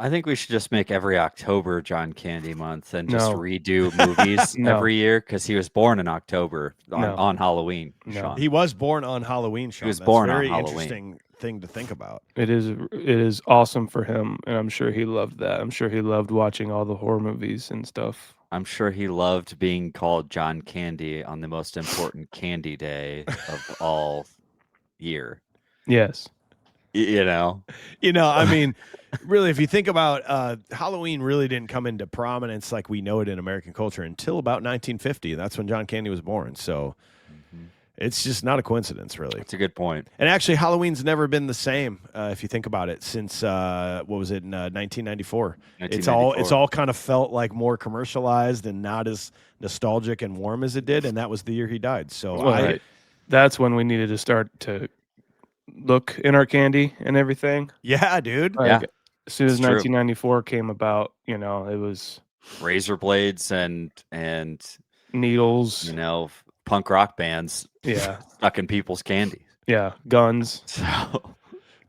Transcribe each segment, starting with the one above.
I think we should just make every October John Candy month and just No, redo movies no, every year because he was born in October no, on Halloween, no. Sean. He was born on Halloween, He Sean. was That's born on very Halloween. interesting thing to think about. It is awesome for him, and I'm sure he loved that. I'm sure he loved watching all the horror movies and stuff. I'm sure he loved being called John Candy on the most important candy day of all year. Yes. You know? I mean, really, if you think about Halloween, really didn't come into prominence like we know it in American culture until about 1950. That's when John Candy was born. So Mhm. it's just not a coincidence, really. That's a good point. And actually, Halloween's never been the same if you think about it since what was it in 1994. It's 1994. all kind of felt like more commercialized and not as nostalgic and warm as it did. And that was the year he died. So Well, Right. that's when we needed to start to look in our candy and everything. yeah, dude. Yeah, Like as soon it's as true. 1994 came about, it was Razor blades and needles. punk rock bands Yeah, stuck in people's candy. yeah, guns, So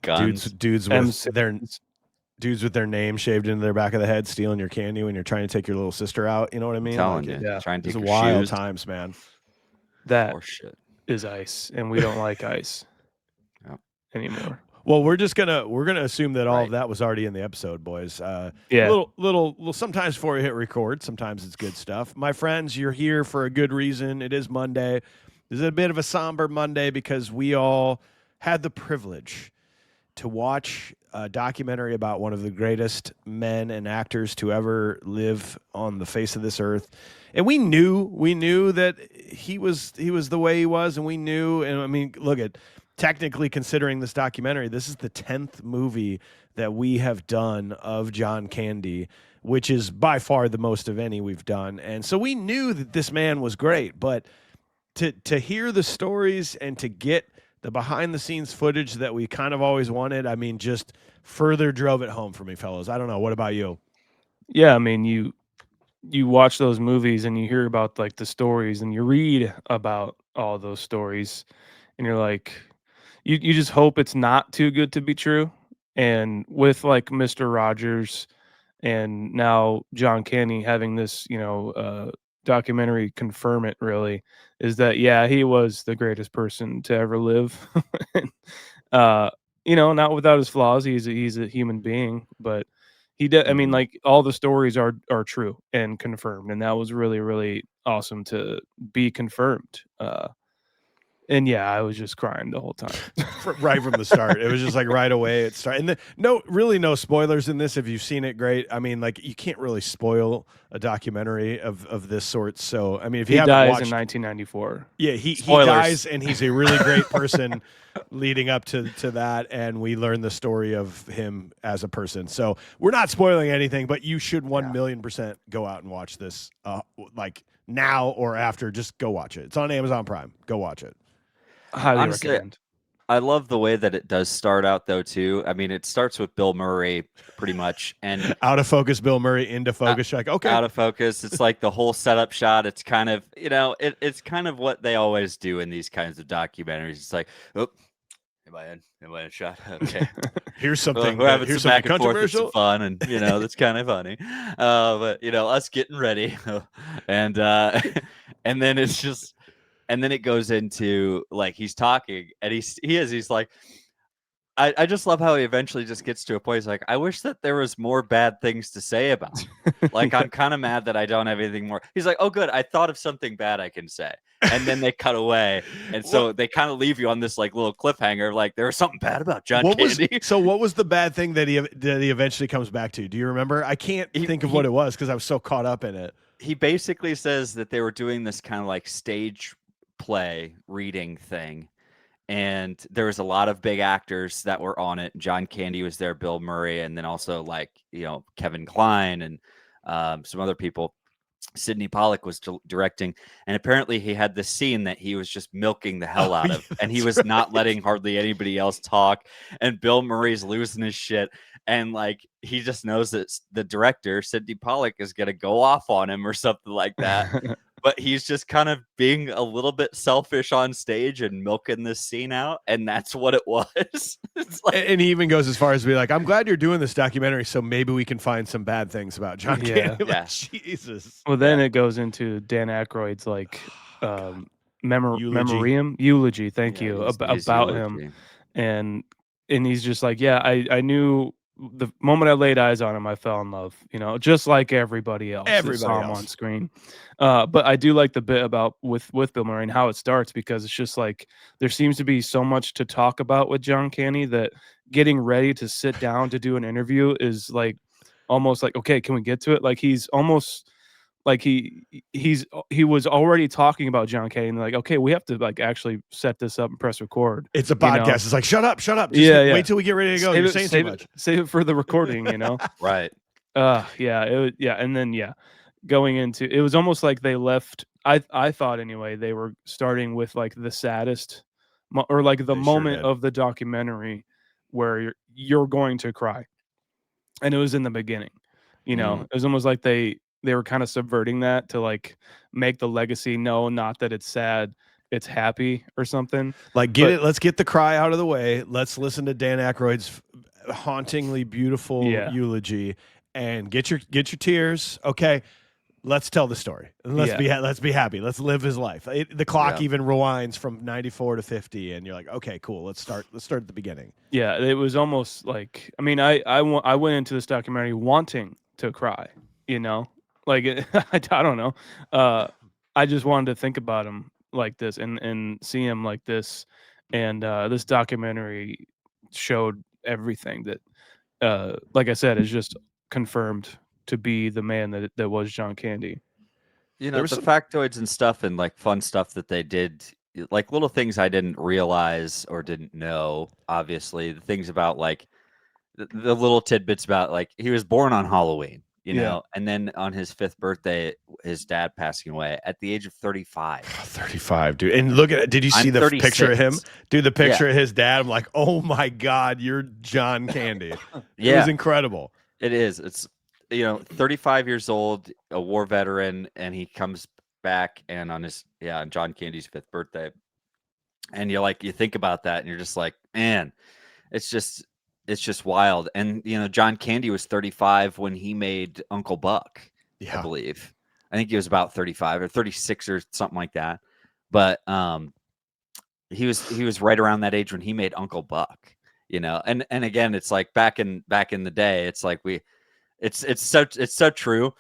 Dudes, guns. dudes with their M6s. dudes with their name shaved into their back of the head, stealing your candy when you're trying to take your little sister out. You know what I mean? Telling Like you, Yeah, trying to it's take your wild shoes. times, man. That Or shit. is ice, and we don't like ice Yep. anymore. Well, we're gonna assume that all of Right. that was already in the episode, boys. Yeah, Little. Sometimes before we hit record, sometimes it's good stuff. My friends, you're here for a good reason. It is Monday. This is a bit of a somber Monday because we all had the privilege to watch a documentary about one of the greatest men and actors to ever live on the face of this earth. And we knew that he was the way he was, and we knew. And I mean, look at technically considering this documentary, this is the 10th movie that we have done of John Candy, which is by far the most of any we've done. And so we knew that this man was great, but to hear the stories and to get the behind the scenes footage that we kind of always wanted, I mean, just further drove it home for me, fellows. I don't know. What about you? yeah. I mean, you watch those movies and you hear about like the stories and you read about all those stories, and you're like, you just hope it's not too good to be true. And with like Mr. Rogers and now John Candy having this, documentary confirm it really is that yeah, he was the greatest person to ever live. And, uh, not without his flaws. He's a human being, but he did. I mean, Mhm. like all the stories are true and confirmed, and that was really really awesome to be confirmed. And yeah, I was just crying the whole time. Right from the start, it was just like right away it started. And no spoilers in this. If you've seen it, great. I mean, like you can't really spoil a documentary of this sort. So I mean, if you He haven't dies in watched, 1994. yeah, he Spoilers. dies, and he's a really great person leading up to that, and we learn the story of him as a person. So we're not spoiling anything, but you should 1,000,000% go out and watch this, like now or after. Just go watch it. It's on Amazon Prime. Go watch it. Highly Honestly, recommend. I love the way that it does start out though too. I mean, it starts with Bill Murray pretty much and Out of focus, Bill Murray. Into uh, focus. You're like, okay, out of focus. It's like the whole setup shot. It's kind of, it's kind of what they always do in these kinds of documentaries. It's like, oh, am I in? Am I in shot? Okay. here's Well, something we're having here's some something back and forth. It's some controversial. fun, and that's kind of funny. But us getting ready, and and then it's just, and then it goes into like he's talking, and he's like, I just love how he eventually just gets to a point. He's like, I wish that there was more bad things to say about him. Like Yeah. I'm kind of mad that I don't have anything more. He's like, oh, good, I thought of something bad I can say, and then they cut away, and what so they kind of leave you on this like little cliffhanger. Like there was something bad about John what was Candy. so what was the bad thing that he eventually comes back to? Do you remember? I can't he think of he what it was because I was so caught up in it. he basically says that they were doing this kind of like stage play reading thing, and there was a lot of big actors that were on it. John Candy was there, Bill Murray, and then also like Kevin Kline and some other people. Sidney Pollack was directing, and apparently he had this scene that he was just milking the Oh hell out yeah, of, and he that's was not right. letting hardly anybody else talk. And Bill Murray's losing his shit, and like he just knows that the director Sidney Pollack is gonna go off on him or something like that. but he's just kind of being a little bit selfish on stage and milking this scene out, and that's what it was. It's like, And he even goes as far as to be like, I'm glad you're doing this documentary, so maybe we can find some bad things about John Yeah. Candy. Like, Yeah. Jesus. Well, then it goes into Dan Aykroyd's like God. memoriam eulogy. Thank yeah, you his about him, eulogy. and he's just like, yeah, I knew the moment I laid eyes on him, I fell in love. You know, just like everybody else that saw him on screen. But I do like the bit about with Bill Murray and how it starts, because it's just like there seems to be so much to talk about with John Candy that getting ready to sit down to do an interview is like almost like, okay, can we get to it? Like he's almost like he was already talking about John Candy, and like, okay, we have to like actually set this up and press record. It's a you know? podcast. It's like, shut up. Just Yeah. wait till we get ready to go. You're saying too much. Save it for the recording, you know? Right. Yeah, it was, yeah, and then going into it was almost like they left. I thought anyway they were starting with like the saddest or like the They sure moment did. of the documentary where you're going to cry, and it was in the beginning. You know, it was almost like they were kind of subverting that to like make the legacy no, not that it's sad, it's happy or something. Like, let's get the cry out of the way. Let's listen to Dan Aykroyd's hauntingly beautiful eulogy and get your tears. Okay. Let's tell the story. Let's be happy. Let's live his life. The clock even rewinds from 94 to 50, and you're like, okay, cool. Let's start at the beginning. Yeah, it was almost like, I mean, I went into this documentary wanting to cry, you know, like I don't know. I just wanted to think about him like this and see him like this, and this documentary showed everything that, like I said, is just confirmed to be the man that was John Candy. You know, the factoids and stuff and like fun stuff that they did, like little things I didn't realize or didn't know. Obviously, the things about like the little tidbits about like he was born on Halloween, you know, and then on his 5th birthday, his dad passing away at the age of 35. 35, dude. And look at it. Did you see the picture of him? Dude, the picture of his dad. I'm like, oh my God, you're John Candy. It was incredible. It is. It's, you know, 35 years old, a war veteran, and he comes back and on his, on John Candy's 5th birthday. And you think about that and you're just like, man, it's just wild. And, you know, John Candy was 35 when he made Uncle Buck, I believe. I think he was about 35 or 36 or something like that. But he was right around that age when he made Uncle Buck, you know. And again, it's like back in the day, it's like it's so true.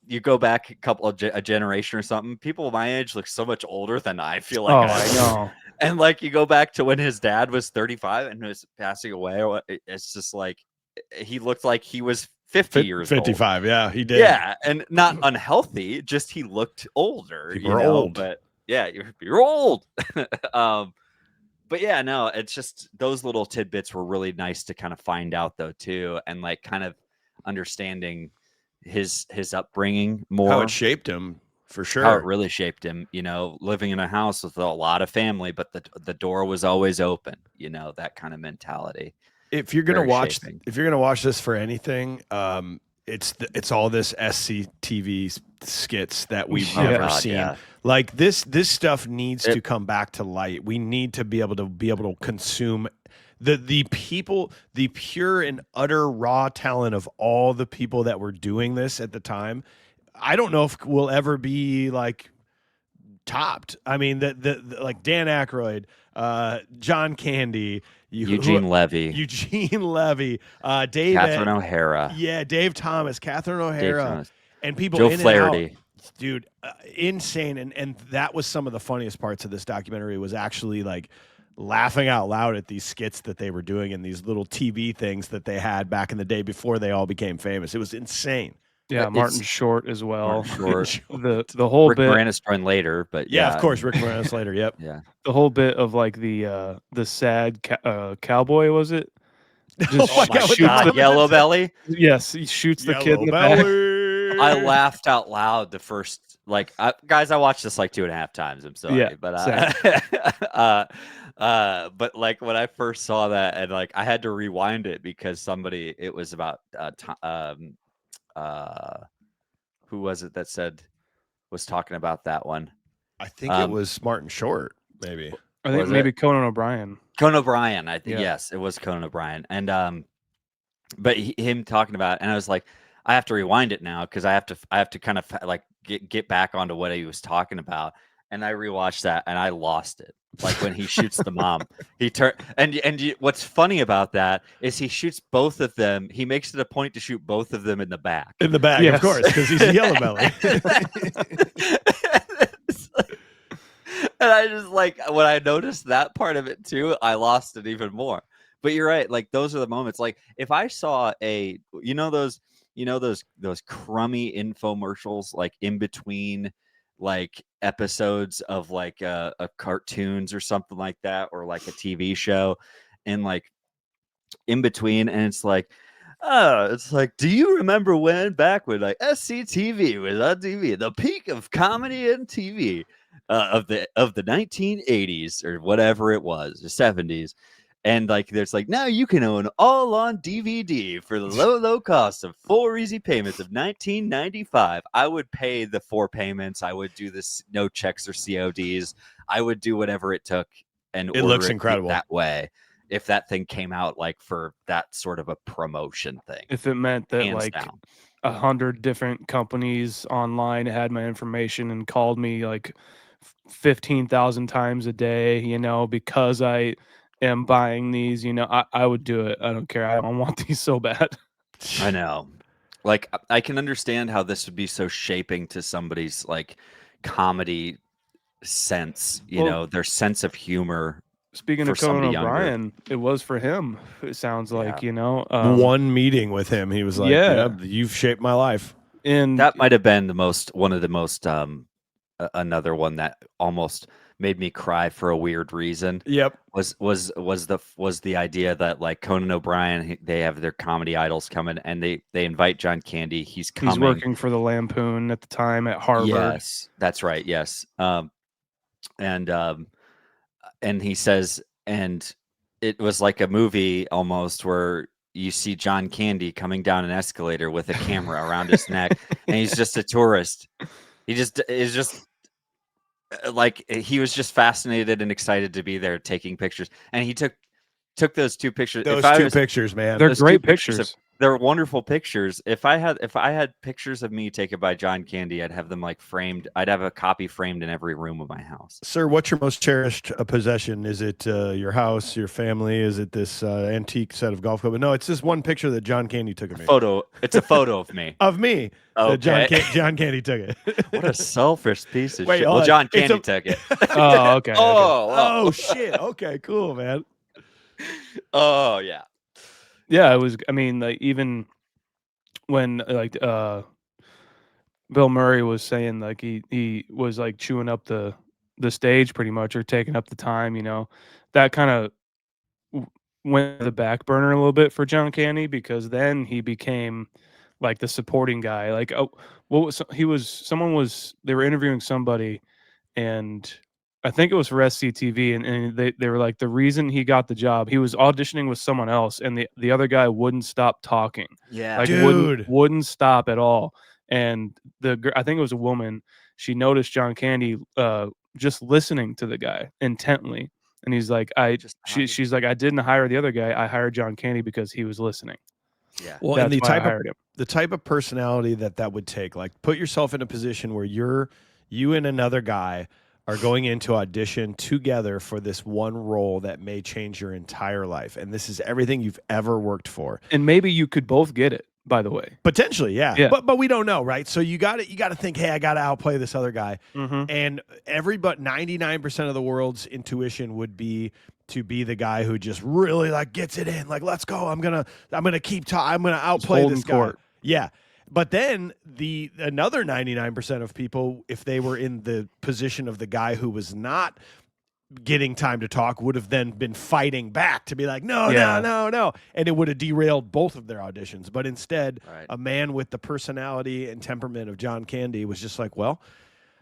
You go back a generation or something, people my age look so much older than I feel like I know. And like you go back to when his dad was 35 and was passing away, it's just like he looked like he was 50 years 55, old. Yeah, he did. Yeah, and not unhealthy, just he looked older. People are old. But yeah, you're old. But yeah, no, it's just those little tidbits were really nice to kind of find out though too, and like kind of understanding his upbringing more, how it shaped him, for sure. how it really shaped him, you know, living in a house with a lot of family, but the door was always open, you know, that kind of mentality. If you're gonna watch this for anything, it's all this SCTV skits that we've never seen. Yeah. Like this stuff needs to come back to light. We need to be able to consume the people, the pure and utter raw talent of all the people that were doing this at the time. I don't know if we'll ever be like topped. I mean, the like Dan Aykroyd, John Candy, Eugene Levy, Dave, Catherine O'Hara, Dave Thomas, Catherine O'Hara, and people Joe in Flaherty. and out. Dude, insane. And that was some of the funniest parts of this documentary, was actually like laughing out loud at these skits that they were doing and these little TV things that they had back in the day before they all became famous. It was insane. Yeah, Martin Short as well. Short. The whole Rick bit. Moranis joined later, but of course, Rick Moranis later. Yep. Yeah. The whole bit of like the sad cowboy, was it? Just Oh my God, Yellow Belly. Yes, he shoots the kid in the back. I laughed out loud the first, guys, I watched this like 2.5 times. I'm sorry, but but like when I first saw that, and like I had to rewind it because it was about who was it that said was talking about that one. I think it was Smart and Short, maybe. I think Was maybe it? Conan O'Brien. Conan O'Brien. Yeah. Yes, it was Conan O'Brien. And but him talking about it, and I was like, I have to rewind it now because I have to kind of like get back onto what he was talking about. And I rewatched that and I lost it. Like when he shoots the mom, he what's funny about that is he shoots both of them. He makes it a point to shoot both of them in the back. In the back, Yes. of course, because he's a yellow belly. And I just like when I noticed that part of it too, I lost it even more. But you're right, like those are the moments. Like if I saw those crummy infomercials like in between like episodes of like a cartoons or something like that, or like a TV show, and like in between, and it's like, do you remember back when like SCTV was on TV, the peak of comedy and TV of the 1980s or whatever it was, the 70s, and like there's like now you can own all on DVD for the low cost of 4 easy payments of $19.95. I would pay the 4 payments. I would do this no checks or CODs. I would do whatever it took and It order looks it incredible that way. If that thing came out like for that sort of a promotion thing, If it meant that hands like down. 100 different companies online had my information and called me like 15,000 times a day, because I am buying these, I would do it. I don't care. I don't want these so bad. I know. Like I can understand how this would be so shaping to somebody's like comedy sense, Well, their sense of humor. Speaking For of Conan somebody younger. O'Brien, it was for him. It sounds like, one meeting with him, he was like, yeah. You've shaped my life. And That might have been one of the most another one that almost made me cry for a weird reason. Yep. Was the idea that like Conan O'Brien, they have their comedy idols coming and they invite John Candy. He's coming. he's working for the Lampoon at the time at Harvard. Yes, that's right. Yes. And he says, and it was like a movie almost where you see John Candy coming down an escalator with a camera around his neck, and he's just a tourist. He just is just like he was just fascinated and excited to be there taking pictures, and he took those 2 pictures. Those 2 pictures, man. They're Those great 2 pictures pictures. They're wonderful pictures. If I had pictures of me taken by John Candy, I'd have them like framed. I'd have a copy framed in every room of my house. Sir, what's your most cherished possession? Is it your house, your family? Is it this antique set of golf clubs? No, it's this one picture that John Candy took of me. It's a photo of me. Of me. Okay. John Candy took it. What a selfish piece of Wait, shit. hold Well, on. John It's Candy took it. Oh, okay. Oh, shit. Okay, cool, man. Oh, yeah. Yeah, it was. I mean, like even when like Bill Murray was saying like he was like chewing up the stage pretty much, or taking up the time, that kind of went to the back burner a little bit for John Candy, because then he became like the supporting guy. Like, oh, they were interviewing somebody, and I think it was for SCTV, and they were like, the reason he got the job, he was auditioning with someone else, and the other guy wouldn't stop talking. Yeah. Like Dude. wouldn't stop at all. And I think it was a woman, she noticed John Candy just listening to the guy intently. And he's like, she's like, I didn't hire the other guy. I hired John Candy because he was listening. Yeah. Well, That's and why I hired him. the type of personality that would take, like put yourself in a position where you and another guy are going into audition together for this one role that may change your entire life. And this is everything you've ever worked for. And maybe you could both get it, by the way. Potentially, yeah. Yeah. But we don't know, right? So you got to think, hey, I got to outplay this other guy. Mm-hmm. And 99% of the world's intuition would be to be the guy who just really like gets it in, like, let's go. I'm gonna keep I'm gonna outplay this guy. Court. Yeah. But then another 99% of people, if they were in the position of the guy who was not getting time to talk, would have then been fighting back to be like, no. And it would have derailed both of their auditions. But instead, a man with the personality and temperament of John Candy was just like, well,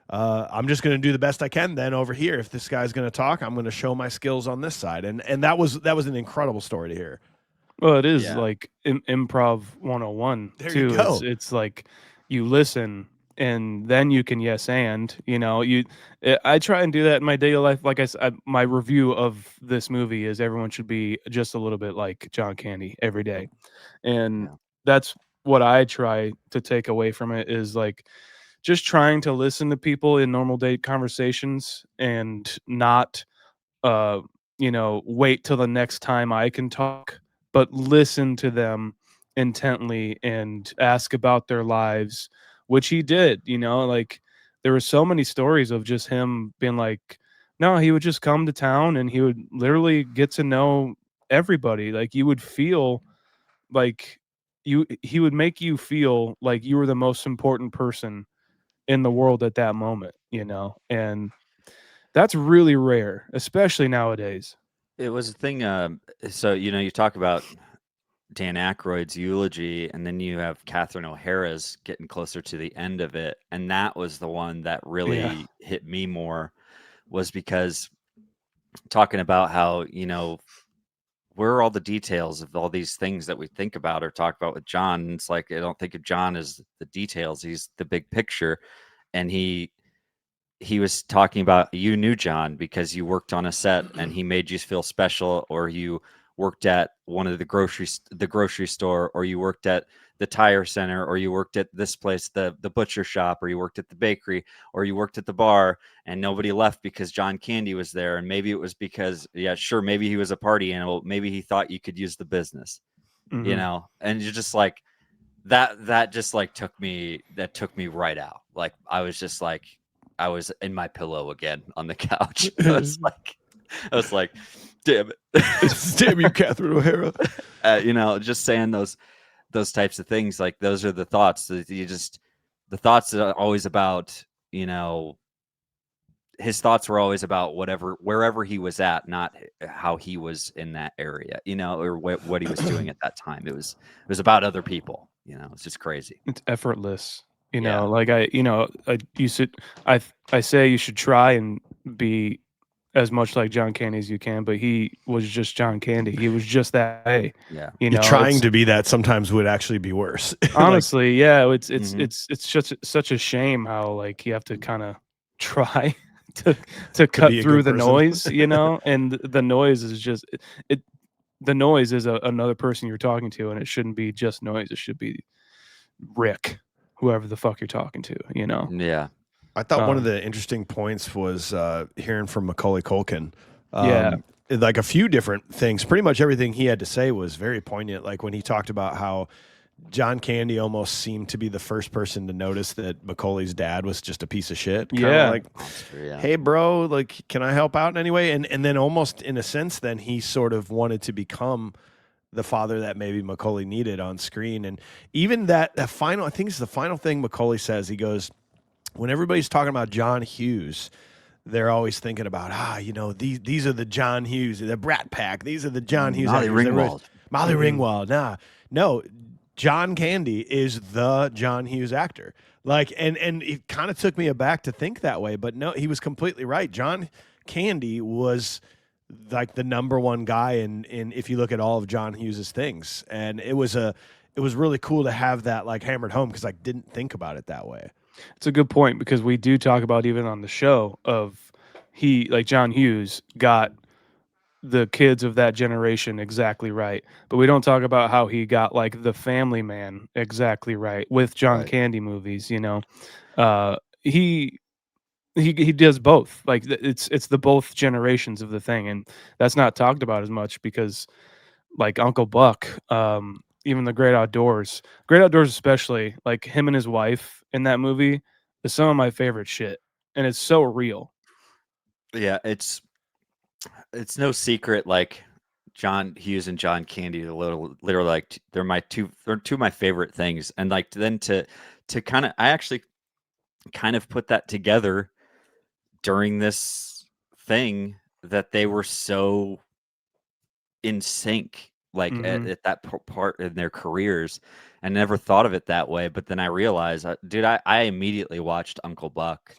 I'm just going to do the best I can then over here. If this guy's going to talk, I'm going to show my skills on this side. And that was an incredible story to hear. Well, it is like improv 101 There too. you go. It's like you listen and then you can yes and I try and do that in my daily life. Like my review of this movie is everyone should be just a little bit like John Candy every day, and Yeah. that's what I try to take away from it is like just trying to listen to people in normal day conversations and not uh wait till the next time I can talk, but listen to them intently and ask about their lives, which he did. Like there were so many stories of just him being like, no, he would just come to town and he would literally get to know everybody. Like you would feel like he would make you feel like you were the most important person in the world at that moment, and that's really rare, especially nowadays. It was a thing. So you talk about Dan Aykroyd's eulogy, and then you have Catherine O'Hara's getting closer to the end of it, and that was the one that Yeah. really hit me more, was because talking about how where are all the details of all these things that we think about or talk about with John. And it's like I don't think of John as the details; he's the big picture, and he was talking about you knew John because you worked on a set and he made you feel special, or you worked at one of the grocery store, or you worked at the tire center, or you worked at this place, the butcher shop, or you worked at the bakery, or you worked at the bar, and nobody left because John Candy was there. And maybe it was because, yeah, sure, maybe he was a party animal, maybe he thought you could use the business, Mhm. and you're just like, that just like took me right out. Like I was in my pillow again on the couch. I was like, damn it. Damn you, Catherine O'Hara. Just saying those types of things, like those are the thoughts that the thoughts that are always about, his thoughts were always about wherever he was at, not how he was in that area, or what he was doing at that time. It was about other people. It's just crazy. It's effortless. Yeah. Like you should I say you should try and be as much like John Candy as you can, but he was just John Candy. He was just that way. Yeah. Trying It's to be that sometimes would actually be worse. Like, honestly, yeah, Mhm. it's just such a shame how like you have to kind of try to to be cut a through good the person. noise, and the noise is just it the noise is another person you're talking to, and it shouldn't be just noise. It should be Rick, whoever the fuck you're talking to. Yeah. I thought one of Um, the interesting points was hearing from Macaulay Culkin. yeah, Like a few different things. Pretty much everything he had to say was very poignant. Like when he talked about how John Candy almost seemed to be the first person to notice that Macaulay's dad was just a piece of shit. Kind of yeah, like, Monster, yeah. hey, bro, like, can I help out in any way? And then almost in a sense, then he sort of wanted to become the father that maybe Macaulay needed on screen. And even that final, I think it's the final thing Macaulay says. He goes, when everybody's talking about John Hughes, they're always thinking about these are the John Hughes, the Brat Pack. These are the John Hughes Molly actors. Ringwald. Molly mhm. Ringwald. Nah, no, John Candy is the John Hughes actor. Like, and it kind of took me aback to think that way, but no, he was completely right. John Candy was like the number one guy in if you look at all of John Hughes's things, and it was really cool to have that like hammered home because I didn't think about it that way. It's a good point because we do talk about even on the show of he like John Hughes got the kids of that generation exactly right, but we don't talk about how he got like the Family Man exactly right with John Right. Candy movies. Uh, he he does both. Like it's the both generations of the thing, and that's not talked about as much because like Uncle Buck, even the Great Outdoors especially, like him and his wife in that movie is some of my favorite shit, and it's so real. Yeah, it's no secret, like John Hughes and John Candy are literally like they're two of my favorite things. And like then to kind of I actually kind of put that together during this thing, that they were so in sync, like Mhm. at that part in their careers. I never thought of it that way, but then I realized, dude, I immediately watched Uncle Buck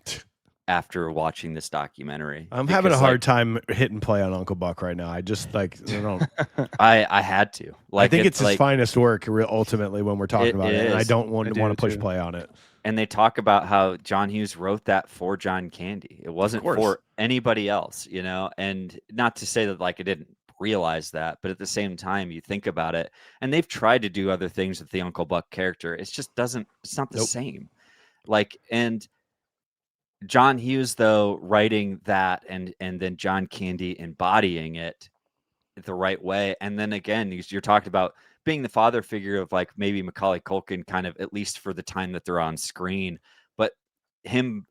after watching this documentary. I'm having a Because, hard like, time hitting play on Uncle Buck right now. I just like I don't. I had to. I Like, think it it's his like finest work ultimately when we're talking it about it, and I is. don't I want do to push too. play on it. And they talk about how John Hughes wrote that for John Candy. It Of wasn't course, for anybody else, you know? And not to say that, like, I didn't realize that, but at the same time, you think about it, and they've tried to do other things with the Uncle Buck character. It just doesn't, it's not the nope. same. Like, and John Hughes, though, writing that and then John Candy embodying it the right way. And then again, you're talking about being the father figure of, like, maybe Macaulay Culkin, kind of, at least for the time that they're on screen, but him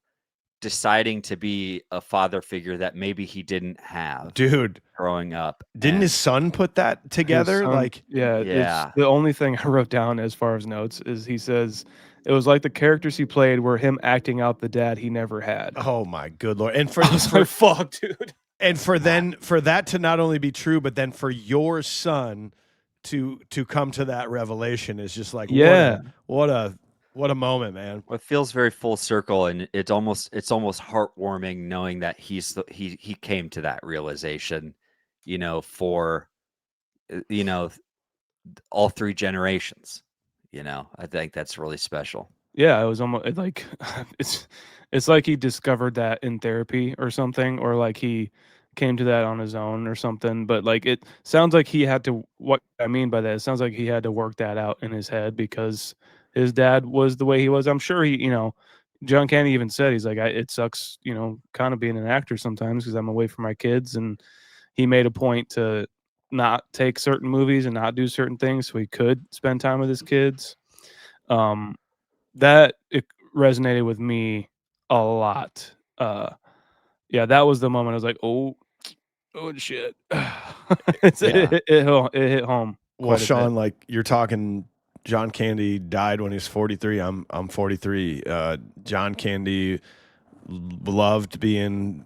deciding to be a father figure that maybe he didn't have Dude, growing up. didn't his And son put that His together? son, Like, yeah, it's yeah, the only thing I wrote down as far as notes is he says it was like the characters he played were him acting out the dad he never had. oh my good lord! And I was like, fuck, dude. for that to not only be true, but then for your son to come to that revelation is just like Yeah. what a moment, man. well, it feels very full circle, and it's almost heartwarming knowing that he came to that realization, for you know all three generations. I think that's really special. Yeah, it was almost like it's it's like he discovered that in therapy or something, or like he came to that on his own or something. But like it sounds like he had to. What I mean by that, it sounds like he had to work that out in his head because his dad was the way he was. I'm sure John Candy even said he's like, it sucks, kind of being an actor sometimes because I'm away from my kids, and he made a point to not take certain movies and not do certain things so he could spend time with his kids. Um, that it resonated with me a lot. Yeah, that was the moment I was like, oh shit. Yeah. It hit home Well, quite a bit. Sean, like you're talking, John Candy died when he was 43. I'm 43. John Candy loved being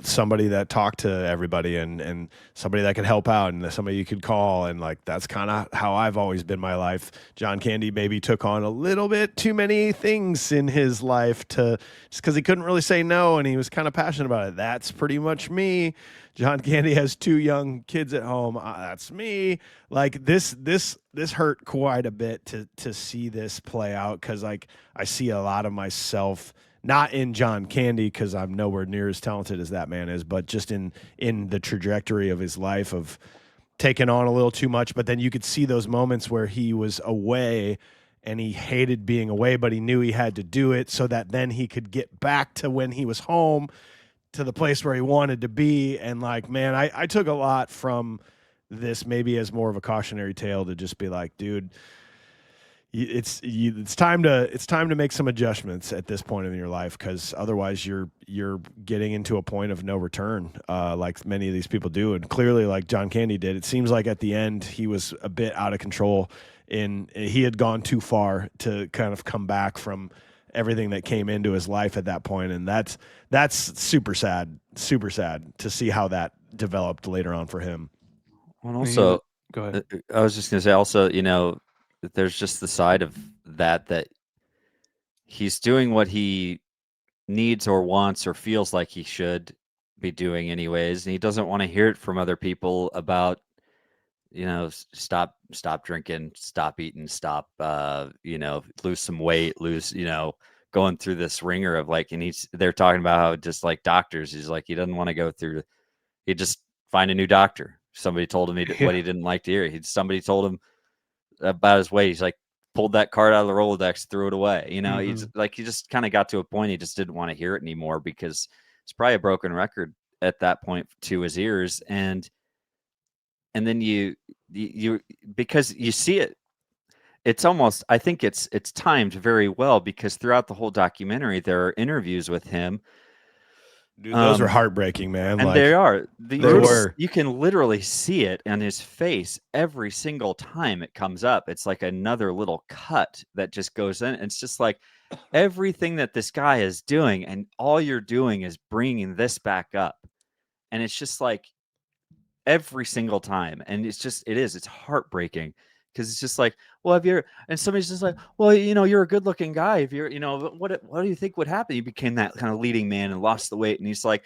somebody that talked to everybody and somebody that could help out and somebody you could call, and like that's kind of how I've always been my life. John Candy maybe took on a little bit too many things in his life to just because he couldn't really say no and he was kind of passionate about it. That's pretty much me. John Candy has 2 young kids at home. That's me. Like this hurt quite a bit to see this play out because like I see a lot of myself not in John Candy because I'm nowhere near as talented as that man is, but just in the trajectory of his life of taking on a little too much. But then you could see those moments where he was away and he hated being away, but he knew he had to do it so that then he could get back to when he was home to the place where he wanted to be. And like, man, I took a lot from this maybe as more of a cautionary tale to just be like, dude, it's time to make some adjustments at this point in your life because otherwise you're getting into a point of no return, like many of these people do, and clearly like John Candy did. It seems like at the end he was a bit out of control, and he had gone too far to kind of come back from everything that came into his life at that point, and that's super sad to see how that developed later on for him. And And he was, also, go ahead. I was just gonna say, also, that there's just the side of that he's doing what he needs or wants or feels like he should be doing anyways, and he doesn't want to hear it from other people about, stop drinking, stop eating, stop, lose some weight, going through this ringer of, like, and they're talking about how, just like doctors, he's like, he doesn't want to go through, he just find a new doctor. Somebody told him what Yeah. he didn't like to hear. Somebody told him about his weight. He's like, pulled that card out of the Rolodex, threw it away. He's Hmm. like, he just kind of got to a point he just didn't want to hear it anymore because it's probably a broken record at that point to his ears. And then you because you see it, it's almost, I think it's timed very well because throughout the whole documentary there are interviews with him. Dude, those were heartbreaking, man. And they Like are. they were. You can literally see it on his face every single time it comes up. It's like another little cut that just goes in. It's just like everything that this guy is doing, and all you're doing is bringing this back up. And it's just like every single time. And it's heartbreaking because it's just like, well, have you ever, and somebody's just like, well, you're a good looking guy. If you're, what do you think would happen? You became that kind of leading man and lost the weight. And he's like,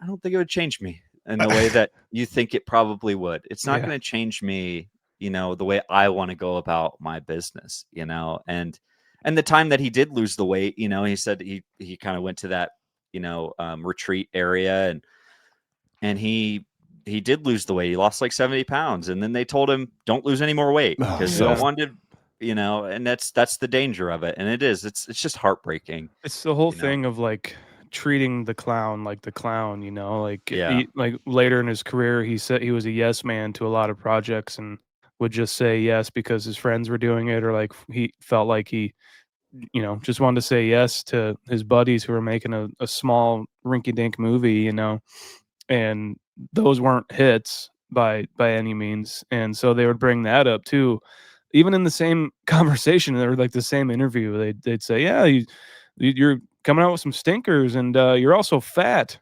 I don't think it would change me in the way that you think it probably would. It's not Yeah. going to change me, the way I want to go about my business, and the time that he did lose the weight, he said he kind of went to that, retreat area, and he did lose the weight. He lost like 70 pounds. And then they told him, don't lose any more weight Oh, because Yeah. no one did, and that's the danger of it. And it's just heartbreaking. It's the whole you know? thing of like treating the clown like the clown, like Yeah. like later in his career he said he was a yes man to a lot of projects and would just say yes because his friends were doing it, or like he felt like he just wanted to say yes to his buddies who were making a small rinky dink movie, and those weren't hits by any means. And so they would bring that up too. Even in the same conversation or like the same interview, they'd say, yeah, you're coming out with some stinkers, and you're also fat,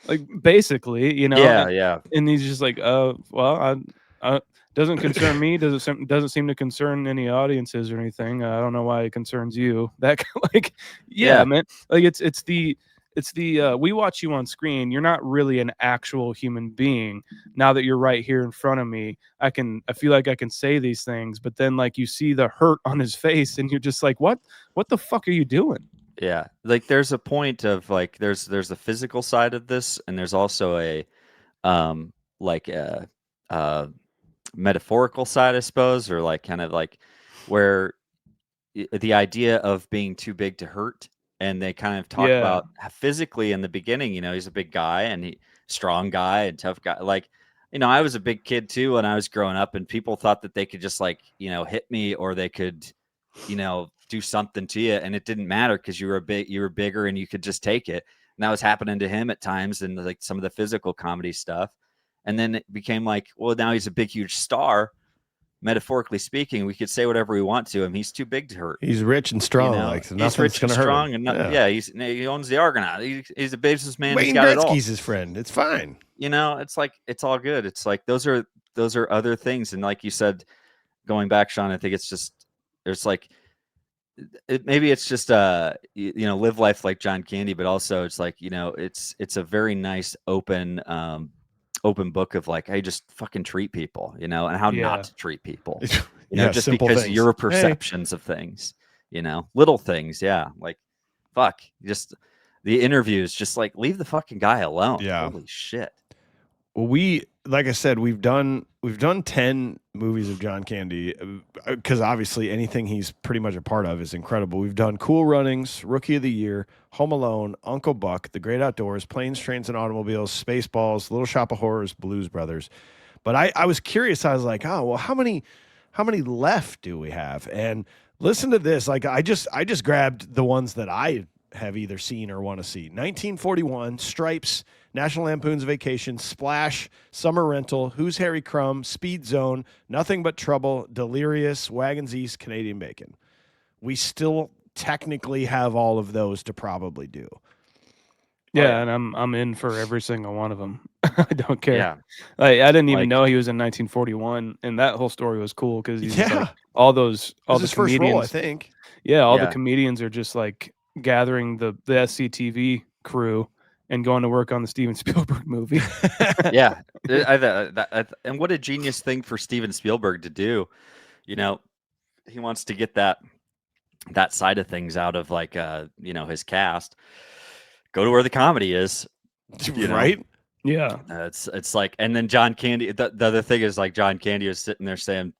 like basically, Yeah. Yeah. and he's just like, well, I doesn't concern me. Doesn't seem to concern any audiences or anything. I don't know why it concerns you. That like, yeah, Yeah. man. Like it's the we watch you on screen. You're not really an actual human being. Now that you're right here in front of me, I feel like I can say these things, but then like you see the hurt on his face, and you're just like, what the fuck are you doing? Yeah. Like there's a point of like there's the physical side of this, and there's also a like a metaphorical side, I suppose, or like kind of like where the idea of being too big to hurt. And they kind of talk Yeah, about physically in the beginning, he's a big guy and strong guy and tough guy. Like, I was a big kid too when I was growing up, and people thought that they could just like, hit me, or they could, do something to you, and it didn't matter because you were bigger and you could just take it. And that was happening to him at times, and like some of the physical comedy stuff. And then it became like, well, now he's a big, huge star. Metaphorically speaking, we could say whatever we want to him. He's too big to hurt. He's rich and strong, like so He's nothing's rich and gonna hurt strong, him. and Yeah. he owns the Argonaut. He's a businessman. He's Wayne got it all. Gretzky's his friend. It's fine. It's like it's all good. It's like those are other things, and like you said, going back, Sean, I think it's just there's like maybe it's just live life like John Candy, but also it's like it's a very nice open book of like, hey, just fucking treat people, and how Yeah. not to treat people. Yeah, Just simple because things. your Hey. perceptions of things, little things. Yeah. Like, fuck, just the interviews, just like leave the fucking guy alone. Yeah. Holy shit. Well, like I said, we've done 10 movies of John Candy because obviously anything he's pretty much a part of is incredible. We've done Cool Runnings, Rookie of the Year, Home Alone, Uncle Buck, The Great Outdoors, Planes, Trains, and Automobiles, Spaceballs, Little Shop of Horrors, Blues Brothers. But I was curious. I was like, oh, well, how many left do we have? And listen to this. Like I just grabbed the ones that I have either seen or want to see. 1941, Stripes, National Lampoon's Vacation, Splash, Summer Rental, Who's Harry Crumb, Speed Zone, Nothing But Trouble, Delirious, Wagons East, Canadian Bacon. We still technically have all of those to probably do. yeah, yeah. and I'm in for every single one of them. I don't care. Yeah. Like, I didn't even Like- know he was in 1941, and that whole story was cool because he's just, Yeah. like all the This is his first comedians. role, I think. Yeah, all the Yeah. comedians are just like gathering the SCTV crew and going to work on the Steven Spielberg movie. Yeah. And what a genius thing for Steven Spielberg to do. He wants to get that side of things out of like his cast. Go to where the comedy is. Right? Yeah, It's like, and then John Candy. The other thing is like John Candy was sitting there saying,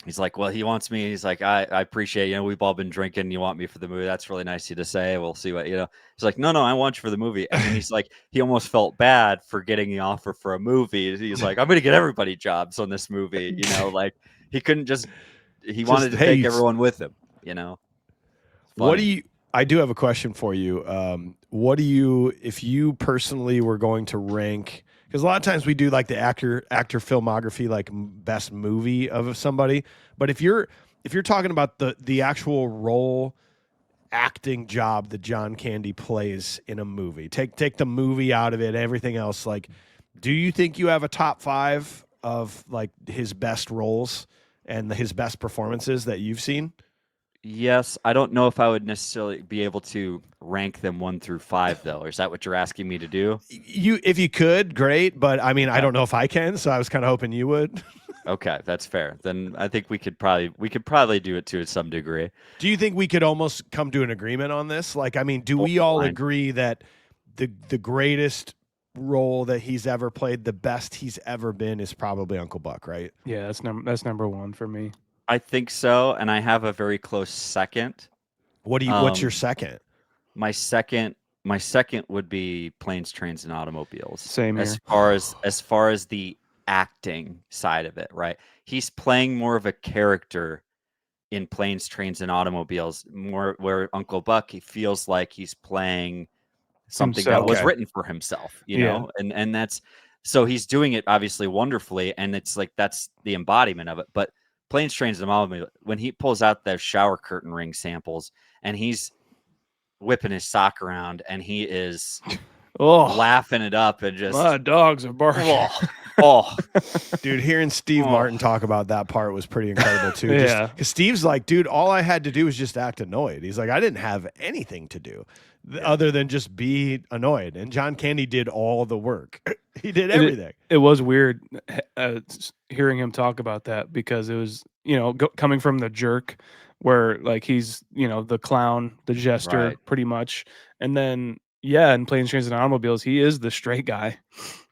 he's like, well, he wants me. He's like, I appreciate, we've all been drinking. You want me for the movie? That's really nice of you to say. We'll see what, He's like, no, I want you for the movie. And then he's like, he almost felt bad for getting the offer for a movie. He's like, I'm going to get everybody jobs on this movie. Like he couldn't he wanted to take everyone with him, What do you, I do have a question for you. What do you, if you personally were going to rank, because a lot of times we do like the actor filmography, like best movie of somebody. But if you're talking about the actual role acting job that John Candy plays in a movie, take the movie out of it, everything else, like, do you think you have a top 5 of like his best roles? and his best performances that you've seen? Yes, I don't know if I would necessarily be able to rank them 1 through 5, though. Is that what you're asking me to do? If you could, great. But I mean, I Okay. don't know if I can, so I was kind of hoping you would. Okay, that's fair. Then I think we could probably do it to some degree. Do you think we could almost come to an agreement on this? Like, I mean, do we all Borderline. agree that the greatest role that he's ever played, the best he's ever been, is probably Uncle Buck, right? Yeah, that's number one for me. I think so, and I have a very close second. What's your Um, second? my second would be Planes, Trains, and Automobiles. Same here. As far as the acting side of it, right? He's playing more of a character in Planes, Trains, and Automobiles, more where Uncle Buck, he feels like he's playing something that Himself. was Okay. written for himself, you Yeah. know? And that's so he's doing it obviously wonderfully, and it's like that's the embodiment of it. But Planes, Trains, and Automobiles, when he pulls out those shower curtain ring samples and he's whipping his sock around and he is Oh, laughing it up and just my dogs are barking. oh, Dude, hearing Steve Oh. Martin talk about that part was pretty incredible too. Yeah. Because Steve's like, dude, all I had to do was just act annoyed. He's like, I didn't have anything to do other than just be annoyed. And John Candy did all the work. He did everything. It was weird hearing him talk about that because it was, coming from the jerk where like he's, the clown, the jester Right. pretty much. And then, yeah, in Planes, Trains, and Automobiles, he is the straight guy.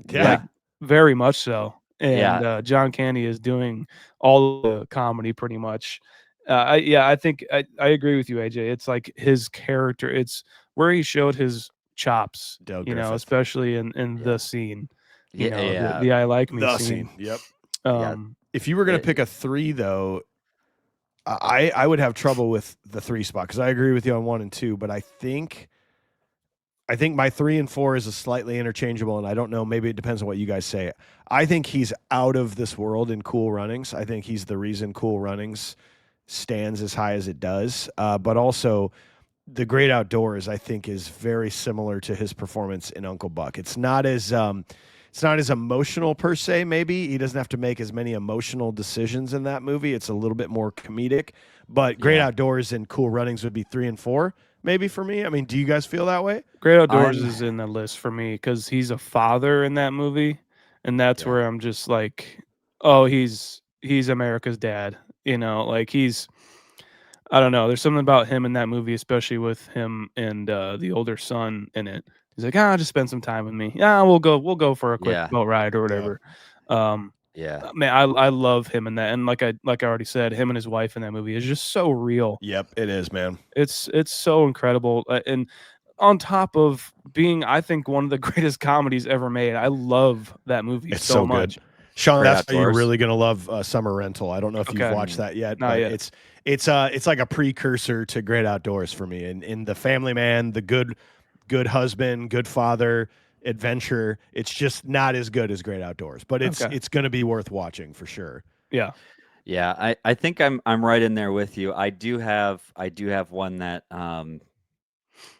Yeah. Like, very much so. And Yeah. John Candy is doing all the comedy pretty much. I think I agree with you, AJ. It's like his character. It's where he showed his chops, Dale Griffith. especially in Yeah. the scene. Yeah. The I Like Me The scene. scene. Yep. Yeah. If you were going to It- pick a 3, though, I would have trouble with the 3 spot because I agree with you on 1 and 2, but I think my 3 and 4 is a slightly interchangeable, and I don't know. Maybe it depends on what you guys say. I think he's out of this world in Cool Runnings. I think he's the reason Cool Runnings stands as high as it does. But also, The Great Outdoors, I think, is very similar to his performance in Uncle Buck. It's not as emotional per se. Maybe he doesn't have to make as many emotional decisions in that movie. It's a little bit more comedic. But Great Yeah. Outdoors and Cool Runnings would be 3 and 4, maybe for me. I mean, do you guys feel that way? Great Outdoors I'm- is in the list for me because he's a father in that movie, and that's Yeah. where I'm just like, oh, he's America's dad. Like I don't know. There's something about him in that movie, especially with him and the older son in it. He's like, just spend some time with me. Yeah, we'll go for a quick Yeah. boat ride or whatever. Yeah. Man, I love him in that, and like I already said, him and his wife in that movie is just so real. Yep, it is, man. It's so incredible, and on top of being, I think, one of the greatest comedies ever made, I love that movie It's so so much. good. Sean, Great that's why you're Outdoors. really gonna love Summer Rental. I don't know if you've Okay. watched that yet, Not but yet. it's like a precursor to Great Outdoors for me. And in the family man, the good husband, good father, adventure. It's just not as good as Great Outdoors, but it's Okay. it's gonna be worth watching for sure. Yeah. Yeah, I think I'm right in there with you. I do have one that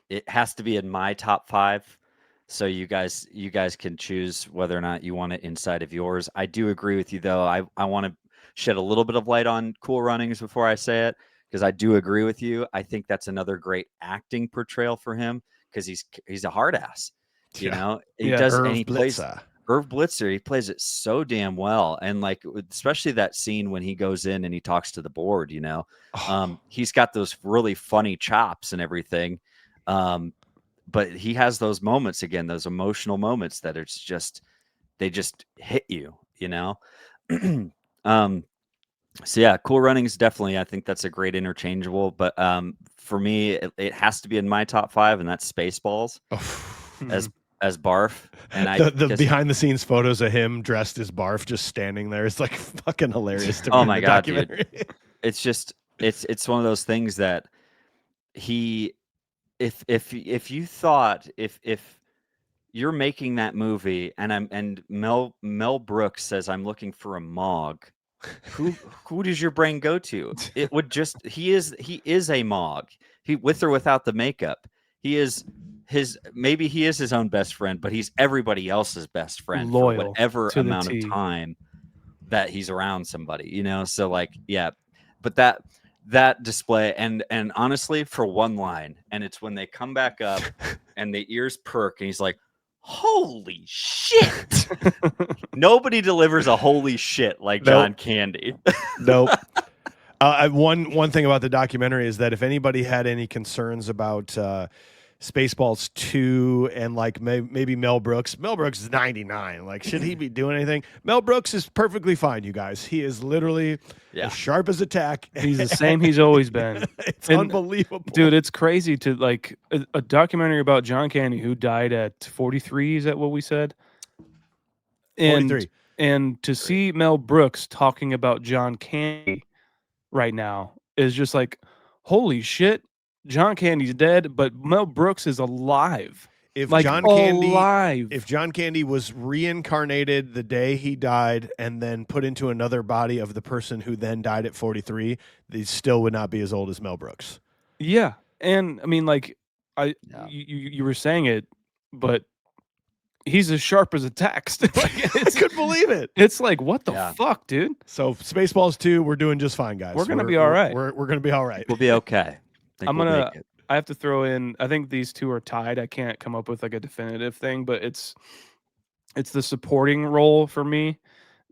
it has to be in my top 5. So you guys can choose whether or not you want it inside of yours. I do agree with you though. I want to shed a little bit of light on Cool Runnings before I say it because I do agree with you. I think that's another great acting portrayal for him because he's a hard ass. You Yeah. know, he Yeah, does Irv and he plays Blitzer. Irv Blitzer, he plays it so damn well. And like, especially that scene when he goes in and he talks to the board, he's got those really funny chops and everything. But he has those moments again, those emotional moments that it's just, they just hit you, So yeah, Cool Runnings, definitely. I think that's a great interchangeable, but for me, it has to be in my top 5 and that's Spaceballs as Barf. And I the guess- behind the scenes photos of him dressed as Barf just standing there is like fucking hilarious to me. Oh in my the God, dude. documentary. it's just it's one of those things that he if you thought if you're making that movie and Mel Brooks says I'm looking for a Mog, who does your brain go to? It would just he is a Mog. He with or without the makeup. He is maybe he is his own best friend, but he's everybody else's best friend Loyal for whatever to the amount T. of time. that he's around somebody, you know? So like, yeah, but that display and honestly, for one line, and it's when they come back up and the ears perk and he's like, holy shit. Nobody delivers a holy shit like John Candy. Nope. One thing about the documentary is that if anybody had any concerns about Spaceballs 2 and like maybe Mel Brooks is 99. Like, should he be doing anything? Mel Brooks is perfectly fine, you guys. He is literally as sharp as a tack. He's the same he's always been. It's unbelievable. Dude, it's crazy to like a documentary about John Candy who died at 43. Is that what we said? 43. And to see Mel Brooks talking about John Candy right now is just like, holy shit, John Candy's dead, but Mel Brooks is alive. If like John Candy was reincarnated the day he died and then put into another body of the person who then died at 43, they still would not be as old as Mel Brooks. Yeah. And I mean, like, you were saying it, but he's as sharp as a text. I couldn't believe it. It's like, what the fuck, dude? So Spaceballs 2, we're doing just fine, guys. We're gonna be all right. We're gonna be all right. We'll be okay. I have to throw in, I think these two are tied. I can't come up with like a definitive thing, but it's the supporting role for me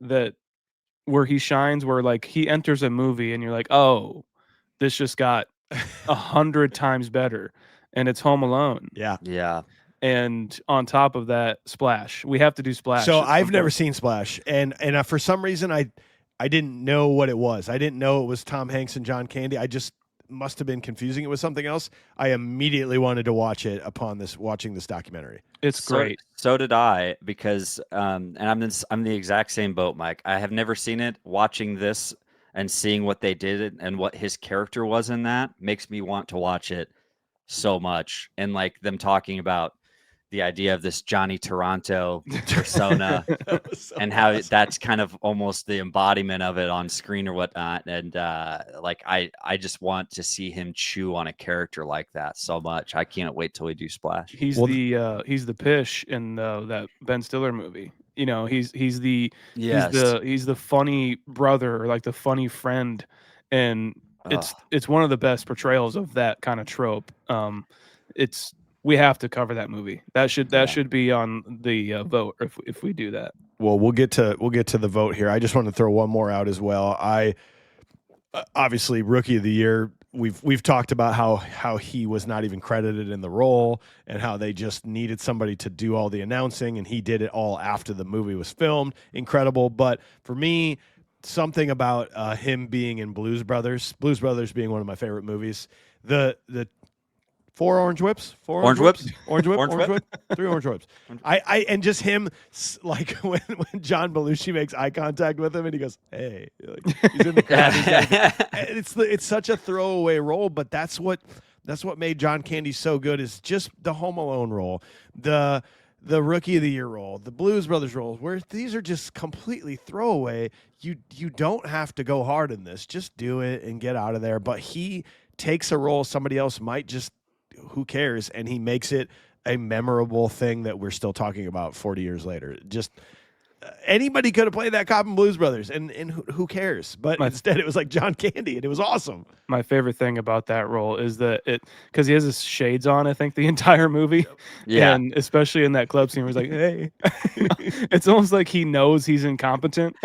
that where he shines, where like he enters a movie and you're like, oh, this just got 100 times better. And it's Home Alone. Yeah. Yeah. And on top of that, Splash. We have to do Splash. So I've never seen Splash, and for some reason I didn't know what it was. I didn't know it was Tom Hanks and John Candy. I just must have been confusing it with something else. I immediately wanted to watch it upon watching this documentary. It's great. So did I, because and I'm the exact same boat, Mike. I have never seen it. Watching this and seeing what they did and what his character was in that makes me want to watch it so much. And like them talking about the idea of this Johnny Toronto persona and how that's kind of almost the embodiment of it on screen or whatnot. And like, I just want to see him chew on a character like that so much. I can't wait till we do Splash. He's the Pish in that Ben Stiller movie. You know, he's the funny brother, or like the funny friend, and it's one of the best portrayals of that kind of trope. We have to cover that movie. That should be on the vote if we do that. Well, we'll get to the vote here. I just want to throw one more out as well. Obviously Rookie of the Year. We've talked about how he was not even credited in the role and how they just needed somebody to do all the announcing, and he did it all after the movie was filmed. Incredible. But for me, something about him being in Blues Brothers being one of my favorite movies. The 4 orange whips, 4 orange whips, orange whip, 3 orange whips. And just him, like when John Belushi makes eye contact with him and he goes, "Hey," like, he's in the crowd. It's such a throwaway role, but that's what made John Candy so good. Is just the Home Alone role, the Rookie of the Year role, the Blues Brothers role, where these are just completely throwaway. You don't have to go hard in this; just do it and get out of there. But he takes a role somebody else might just. Who cares? And he makes it a memorable thing that we're still talking about 40 years later. Just anybody could have played that cop in Blues Brothers, and who cares? But instead, it was like John Candy, and it was awesome. My favorite thing about that role is that because he has his shades on, I think, the entire movie. Yeah. And especially in that club scene where he's like, hey. It's almost like he knows he's incompetent.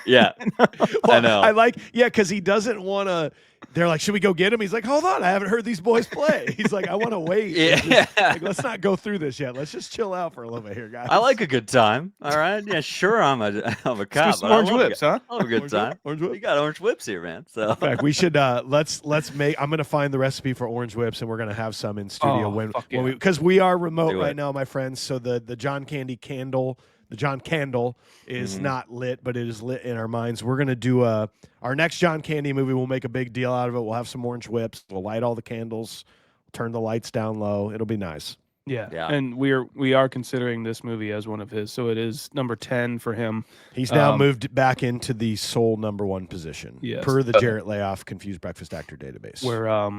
Yeah. Well, I know. I like, because he doesn't want to. They're like, should we go get him? He's like, hold on, I haven't heard these boys play. He's like, I want to wait. Yeah. Let's not go through this yet. Let's just chill out for a little bit here, guys. I like a good time. All right. Yeah, sure. I'm a cop. Some orange whips, huh? I love a good time. Orange whip. You got orange whips here, man. So in fact, we should let's make. I'm gonna find the recipe for orange whips, and we're gonna have some in studio because we are remote right now, my friends. So the John Candy candle. The John Candle is not lit, but it is lit in our minds. We're going to do our next John Candy movie. We'll make a big deal out of it. We'll have some orange whips. We'll light all the candles, turn the lights down low. It'll be nice. Yeah. And we are considering this movie as one of his. So it is number 10 for him. He's now moved back into the sole number 1 position per the Jarrett Layoff Confused Breakfast Actor Database. Where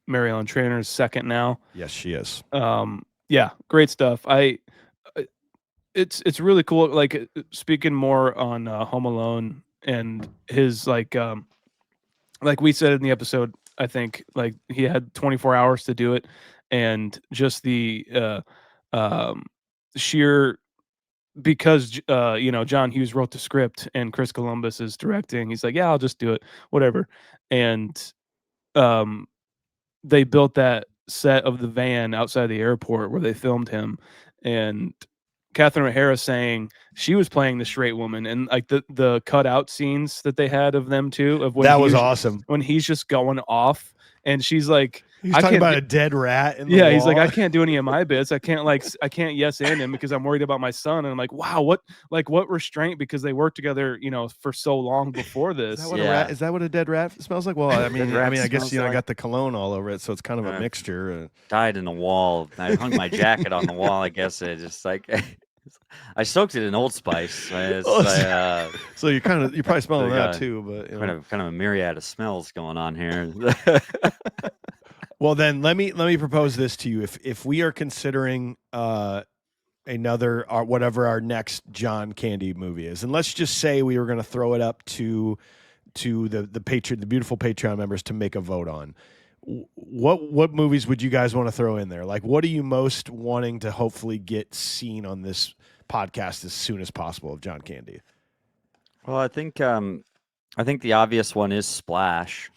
Mary Ellen Trainor is second now. Yes, she is. Yeah, great stuff. it's really cool. Like speaking more on Home Alone and his like we said in the episode, I think like he had 24 hours to do it, and just the um, sheer because John Hughes wrote the script and Chris Columbus is directing. He's like, yeah, I'll just do it, whatever. And um, they built that set of the van outside the airport where they filmed him, and Catherine O'Hara saying she was playing the straight woman, and like the cutout scenes that they had of them too, of That was awesome. when he's just going off, and she's like, He's I talking can't. about a dead rat in the Yeah, wall. he's like, I can't do any of my bits. I can't yes and him because I'm worried about my son. And I'm like, wow, what restraint, because they worked together, for so long before Is this. that what a rat? Is that what a dead rat smells like? Well, I mean, rat I guess smells I like- got the cologne all over it, so it's kind of a Uh, mixture. Died in the wall. I hung my jacket on the wall. I guess it just like I soaked it in Old Spice. So you're probably smelling we that got too, but kind of a myriad of smells going on here. Well, then let me propose this to you. If we are considering another whatever our next John Candy movie is, and let's just say we were going to throw it up to the beautiful Patreon members to make a vote on. What movies would you guys want to throw in there? Like, what are you most wanting to hopefully get seen on this podcast as soon as possible of John Candy? Well, I think the obvious one is Splash.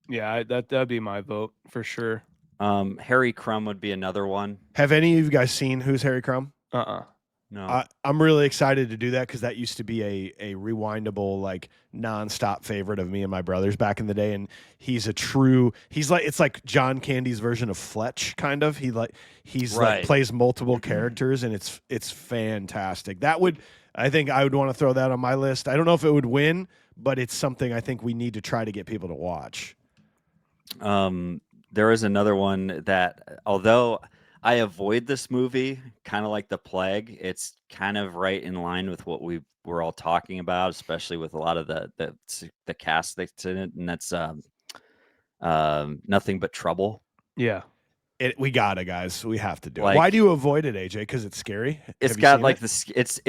Yeah, that'd be my vote for sure. Harry Crumb would be another one. Have any of you guys seen Who's Harry Crumb? No. I'm really excited to do that because that used to be a rewindable, like nonstop favorite of me and my brothers back in the day. And it's like John Candy's version of Fletch, kind of. He's Right. plays multiple characters, and it's fantastic. I think I would want to throw that on my list. I don't know if it would win, but it's something I think we need to try to get people to watch. There is another one that, although I avoid this movie kind of like the plague, it's kind of right in line with what we're all talking about, especially with a lot of the cast that's in it, and that's Nothing But Trouble. Yeah. We gotta, guys. We have to do it. Like- Why do you avoid it, AJ? Because it's scary. It's Have you got seen like it?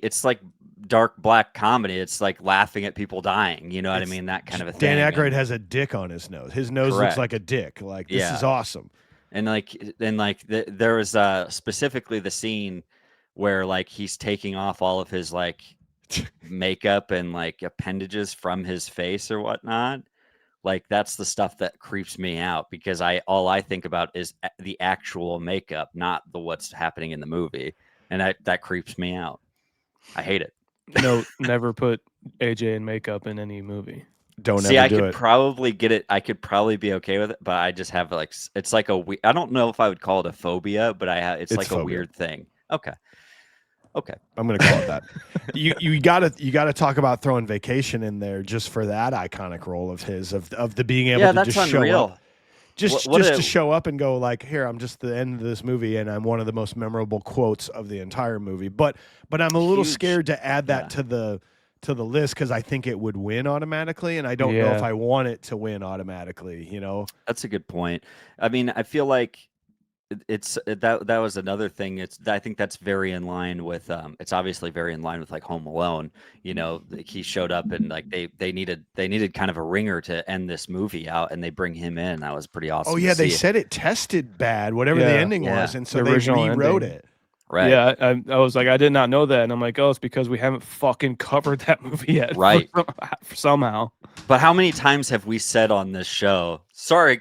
it's like dark black comedy. It's like laughing at people dying. You know what I It's- mean? That kind of a Dan thing. Aykroyd And- has a dick on his nose. His nose Correct. looks like a dick. Like, this Yeah. is awesome. And there was specifically the scene where like he's taking off all of his like makeup and like appendages from his face or whatnot. Like that's the stuff that creeps me out because all I think about is the actual makeup, not what's happening in the movie, and that creeps me out. I hate it. No, never put AJ in makeup in any movie. Don't See, ever I do could it. probably get it. I could probably be okay with it, but I just have like it's like I don't know if I would call it a phobia, but it's It's like phobia. a weird thing. Okay. I'm gonna call it that. You gotta talk about throwing Vacation in there just for that iconic role of his of the being able Yeah, to that's just show unreal. up. Just to show up and go like, here, I'm just the end of this movie, and I'm one of the most memorable quotes of the entire movie. But I'm a little Huge. scared to add that Yeah. to the list because I think it would win automatically, and I don't know if Yeah. I want it to win automatically. You know, That's a good point. I mean, I feel like that was another thing. I think that's very in line with it's obviously very in line with like Home Alone. You know, like he showed up and like they needed kind of a ringer to end this movie out, and they bring him in. That was pretty awesome. oh to yeah, they see. said it tested bad, whatever the Yeah. ending Yeah. was, and so The they original rewrote ending. it. Right. Yeah, I was like, I did not know that, and I'm like, oh, it's because we haven't fucking covered that movie yet, Right. somehow. But how many times have we said on this show? Sorry,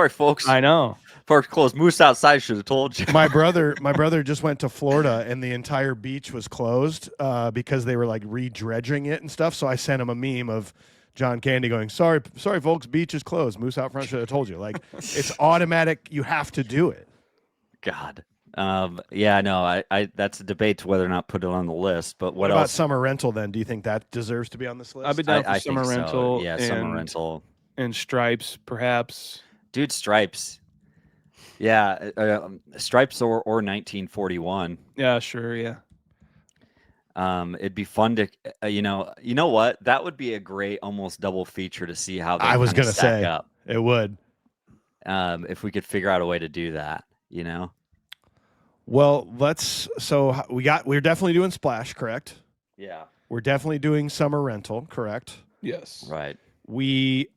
folks. I know. Park closed. Moose outside should have told you. My brother just went to Florida, and the entire beach was closed because they were like re-dredging it and stuff. So I sent him a meme of John Candy going, sorry, folks, beach is closed. Moose out front should have told you. Like, it's automatic. You have to do it. God. Yeah, no, I that's a debate to whether or not put it on the list. But What what about else? Summer Rental then? Do you think that deserves to be on this list? I've been down for I Summer think Rental. So. Yeah, and, Summer Rental. and Stripes, perhaps. Dude, Stripes. Yeah, Stripes or 1941. Yeah, sure. Yeah. It'd be fun to, you know what? That would be a great almost double feature to see how they I was kinda gonna stack say. It would. if we could figure out a way to do that. You know. Well, we're definitely doing Splash, correct? Yeah. We're definitely doing Summer Rental, correct? Yes. Right. We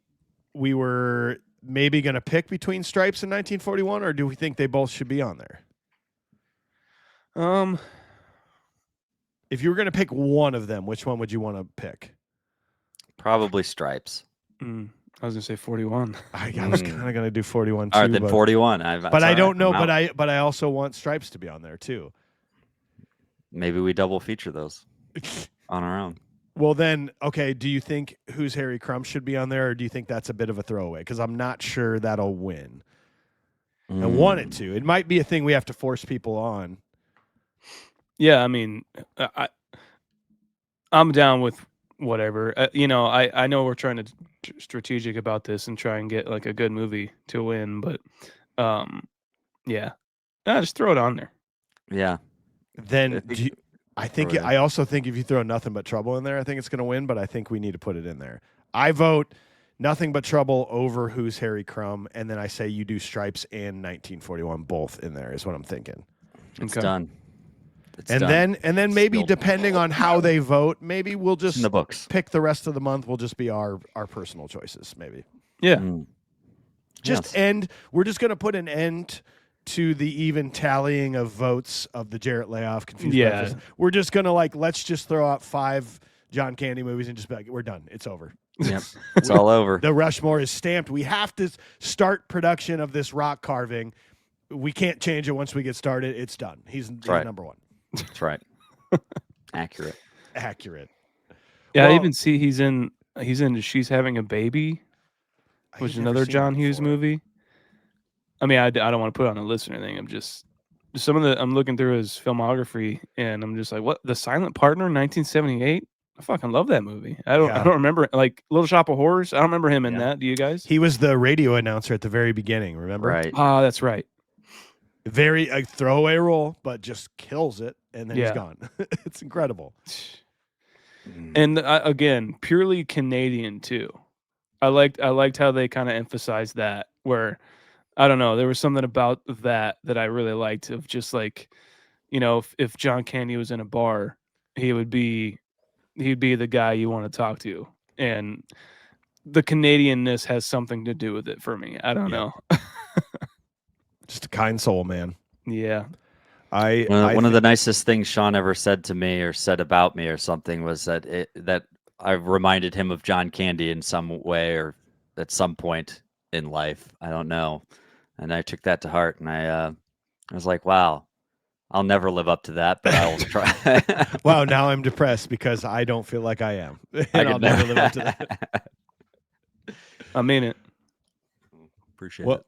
were maybe going to pick between Stripes and 1941, or do we think they both should be on there? If you were going to pick one of them, which one would you want to pick? Probably Stripes. I was gonna say 41. I was kind of going to do 41 too. All right, then 41. But I don't know. But I also want Stripes to be on there too. Maybe we double feature those on our own. Well, then, okay. Do you think Who's Harry Crumb should be on there, or do you think that's a bit of a throwaway? Because I'm not sure that'll win. I want it to. It might be a thing we have to force people on. Yeah, I mean, I'm down with whatever. I know we're trying to strategic about this and try and get like a good movie to win, but yeah, just throw it on there. Yeah. Then I also think if you throw Nothing But Trouble in there, I think it's going to win. But I think we need to put it in there. I vote Nothing But Trouble over Who's Harry Crumb, and then I say you do Stripes and 1941 both in there. Is what I'm thinking. It's done. And then maybe depending on how they vote, maybe we'll just in the books. Pick the rest of the month. Will just be our personal choices. Maybe. Yeah. We're just going to put an end to the even tallying of votes of the Jarrett Layoff Confused Breakfast. We're just going to let's just throw out 5 John Candy movies and just be like, we're done. It's over. Yep. It's all over. The Rushmore is stamped. We have to start production of this rock carving. We can't change it once we get started. It's done. He's number one. That's right. Accurate. Yeah, I even see he's in She's Having a Baby, which is another John Hughes movie. I mean, I don't want to put it on the list or anything. I'm just I'm looking through his filmography and I'm just like, what? The Silent Partner, 1978. I fucking love that movie. I don't remember like Little Shop of Horrors. I don't remember him in that. Do you guys? He was the radio announcer at the very beginning. Remember? Right. Ah, that's right. Very throwaway role, but just kills it, and then he's gone. It's incredible. And again, purely Canadian too. I liked how they kind of emphasized that. Where I don't know, there was something about that I really liked. Of just like, if John Candy was in a bar, he'd be the guy you want to talk to, and the Canadianness has something to do with it for me. I don't know. Just a kind soul, man. Yeah. One of the nicest things Sean ever said to me or said about me or something was that I reminded him of John Candy in some way or at some point in life. I don't know. And I took that to heart and I was like, wow, I'll never live up to that, but I will try. Wow, now I'm depressed because I don't feel like I am. And I'll never live up to that. I mean it. Appreciate it.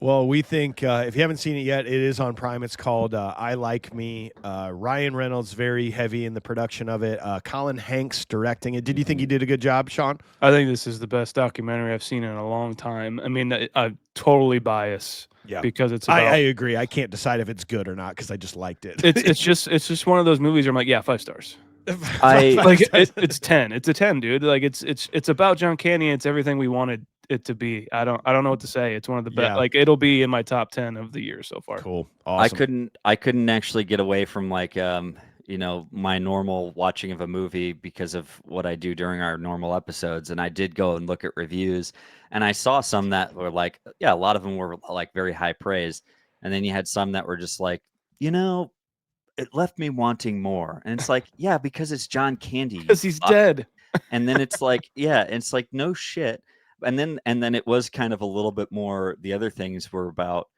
Well, we think if you haven't seen it yet, it is on Prime. It's called I Like Me. Ryan Reynolds very heavy in the production of it. Colin Hanks directing it. Did you think he did a good job, Sean? I think this is the best documentary I've seen in a long time. I mean, I'm totally biased. Yeah, because it's. I agree. I can't decide if it's good or not because I just liked it. It's just one of those movies where I'm like, yeah, 5 stars. It's 10. It's a 10, dude. Like it's about John Candy. It's everything we wanted it to be. I don't know what to say. It's one of the best. Like it'll be in my top 10 of the year so far. Cool. Awesome. I couldn't actually get away from like my normal watching of a movie because of what I do during our normal episodes, and I did go and look at reviews, and I saw some that were like, a lot of them were like very high praise, and then you had some that were just like, it left me wanting more. And it's like, yeah, because it's John Candy. Because he's dead. And then it's like, it's like, no shit. And then it was kind of a little bit more, the other things were about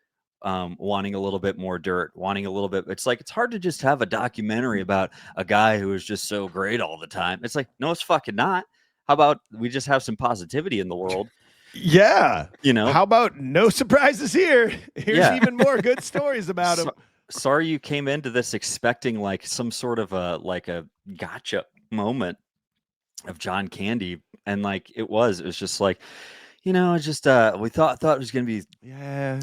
wanting a little bit more dirt, wanting a little bit. It's like, it's hard to just have a documentary about a guy who is just so great all the time. It's like, no, it's fucking not. How about we just have some positivity in the world? Yeah. How about no surprises here? Here's even more good stories about him. Sorry you came into this expecting like some sort of a gotcha moment of John Candy, and like it was just like, just we thought it was gonna be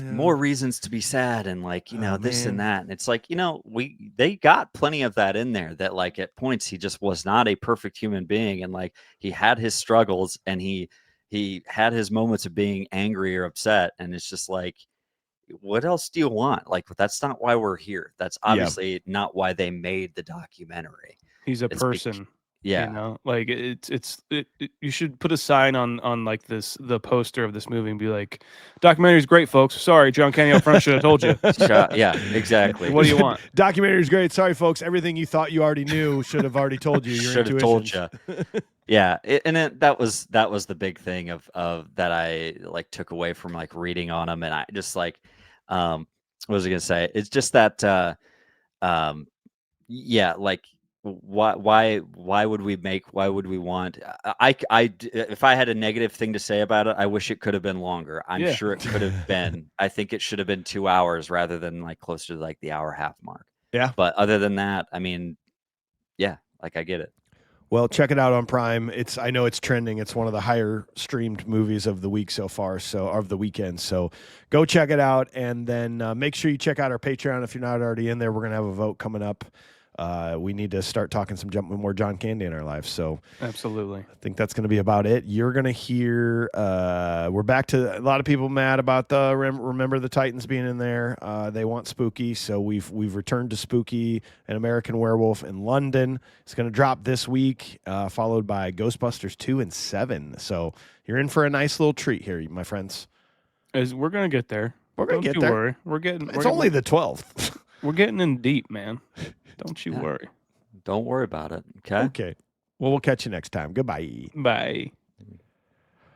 more reasons to be sad and like this and that, and it's like they got plenty of that in there, that like at points he just was not a perfect human being, and like he had his struggles and he had his moments of being angry or upset, and it's just like what else do you want? Like, that's not why we're here. That's Yeah. obviously not why they made the documentary. He's a It's bec- person. yeah. You know, like you should put a sign on like the poster of this movie and be like, documentary's great, folks. Sorry, John Candy up front should have told you. Yeah, exactly. What do you want? Documentary's great. Sorry, folks. Everything you thought you already knew should have already told you. Your Should have told intuitions. you. Yeah, that was the big thing of that I like took away from like reading on them, and I just like, what was I gonna say? It's just that, yeah, like why would we make? Why would we want? If I had a negative thing to say about it, I wish it could have been longer. I'm Yeah. sure it could have been. I think it should have been 2 hours rather than like closer to like the hour half mark. Yeah. But other than that, I mean, yeah, like I get it. Well, check it out on Prime. I know it's trending. It's one of the higher streamed movies of the week so far, so of the weekend. So go check it out, and then make sure you check out our Patreon if you're not already in there. We're gonna have a vote coming up. We need to start talking more John Candy in our lives. So Absolutely. I think that's going to be about it. You're going to hear, we're back to a lot of people mad about the Remember the Titans being in there. They want Spooky. So we've returned to Spooky, an American Werewolf in London. It's going to drop this week, followed by Ghostbusters 2 and 7. So you're in for a nice little treat here, my friends. We're gonna get there. We're going to Don't get you there. worry. We're getting. It's only the 12th. We're getting in deep, man. Don't you Yeah. worry. Don't worry about it. Okay. Okay. Well, we'll catch you next time. Goodbye. Bye.